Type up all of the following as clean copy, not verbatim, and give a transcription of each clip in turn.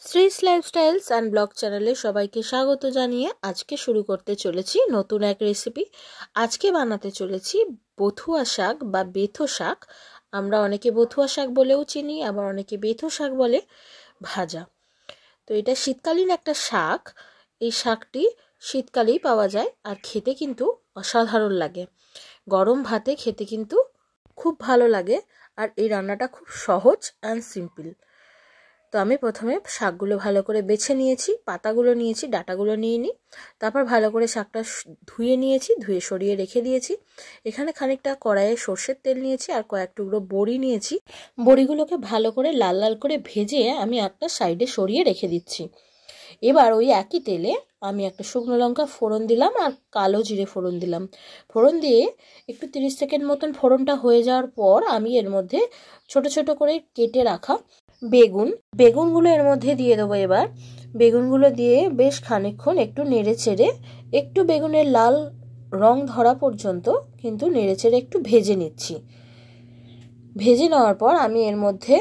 Shree's lifestyles and blog চ্যানেলে সবাইকে স্বাগত জানিয়ে আজকে শুরু করতে চলেছি নতুন এক রেসিপি। আজকে বানাতে চলেছি বথুয়া শাক বা বেথো শাক। আমরা অনেকে বথুয়া শাক বলেও চিনি, আবার অনেকে বেথো শাক বলে ভাজা। তো এটা শীতকালীন একটা শাক। এই শাকটি শীতকালেই পাওয়া যায় আর খেতে কিন্তু অসাধারণ লাগে। গরম ভাতে খেতে কিন্তু খুব ভালো লাগে। আর এই রান্নাটা খুব সহজ অ্যান্ড সিম্পল। তো আমি প্রথমে শাকগুলো ভালো করে বেছে নিয়েছি, পাতাগুলো নিয়েছি, ডাঁটাগুলো নিয়ে নিই। তারপর ভালো করে শাকটা ধুয়ে নিয়েছি, ধুয়ে সরিয়ে রেখে দিয়েছি। এখানে খানিকটা কড়াইয়ে সর্ষের তেল নিয়েছি আর কয়েক টুকরো বড়ি নিয়েছি। বড়িগুলোকে ভালো করে লাল লাল করে ভেজে আমি একটা সাইডে সরিয়ে রেখে দিচ্ছি। এবার ওই একই তেলে আমি একটা শুকনো লঙ্কা ফোড়ন দিলাম আর কালো জিরে ফোড়ন দিলাম। ফোড়ন দিয়ে একটু 30 সেকেন্ড মতন ফোড়নটা হয়ে যাওয়ার পর আমি এর মধ্যে ছোট ছোট করে কেটে রাখা বেগুনগুলো এর মধ্যে দিয়ে দেবো। এবার বেগুনগুলো দিয়ে বেশ খানিকক্ষণ একটু নেড়ে চেড়ে একটু বেগুনের লাল রং ধরা পর্যন্ত কিন্তু নেড়ে চেড়ে একটু ভেজে নিচ্ছি। ভেজে নেওয়ার পর আমি এর মধ্যে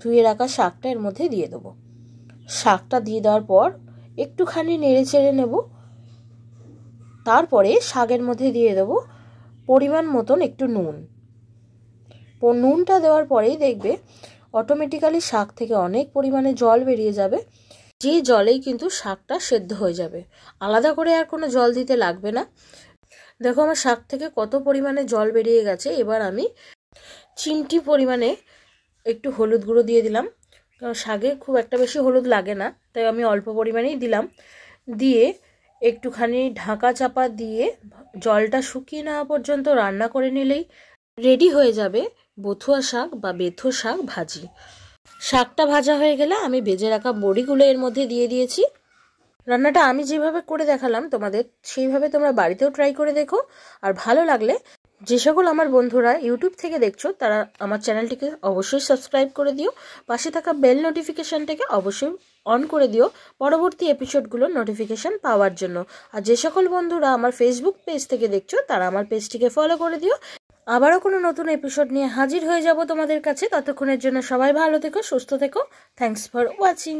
ধুয়ে রাখা শাকটা এর মধ্যে দিয়ে দেবো। শাকটা দিয়ে দেওয়ার পর একটুখানি নেড়ে চেড়ে নেব। তারপরে শাকের মধ্যে দিয়ে দেবো পরিমাণ মতন একটু নুন। নুনটা দেওয়ার পরেই দেখবে অটোমেটিক্যালি শাক থেকে অনেক পরিমাণে জল বেরিয়ে যাবে। যে জলেই কিন্তু শাকটা সেদ্ধ হয়ে যাবে, আলাদা করে আর কোনো জল দিতে লাগবে না। দেখো আমার শাক থেকে কত পরিমাণে জল বেরিয়ে গেছে। এবার আমি চিমটি পরিমাণে একটু হলুদ গুঁড়ো দিয়ে দিলাম, কারণ শাকে খুব একটা বেশি হলুদ লাগে না, তাই আমি অল্প পরিমাণেই দিলাম। দিয়ে একটুখানি ঢাকা চাপা দিয়ে জলটা শুকিয়ে নেওয়া পর্যন্ত রান্না করে নিলেই রেডি হয়ে যাবে বথুয়া শাক বা বেথো শাক ভাজি। শাকটা ভাজা হয়ে গেলে আমি ভেজে রাখা বড়িগুলো এর মধ্যে দিয়ে দিয়েছি। রান্নাটা আমি যেভাবে করে দেখালাম তোমাদের, সেইভাবে তোমরা বাড়িতেও ট্রাই করে দেখো। আর ভালো লাগলে যে সকল আমার বন্ধুরা ইউটিউব থেকে দেখছো তারা আমার চ্যানেলটিকে অবশ্যই সাবস্ক্রাইব করে দিও। পাশে থাকা বেল নোটিফিকেশনটাকে অবশ্যই অন করে দিও পরবর্তী এপিসোডগুলোর নোটিফিকেশন পাওয়ার জন্য। আর যে সকল বন্ধুরা আমার ফেসবুক পেজ থেকে দেখছো তারা আমার পেজটিকে ফলো করে দিও। আবারও কোনো নতুন এপিসোড নিয়ে হাজির হয়ে যাব তোমাদের কাছে। ততক্ষণের জন্য সবাই ভালো থেকো, সুস্থ থেকো। Thanks for watching.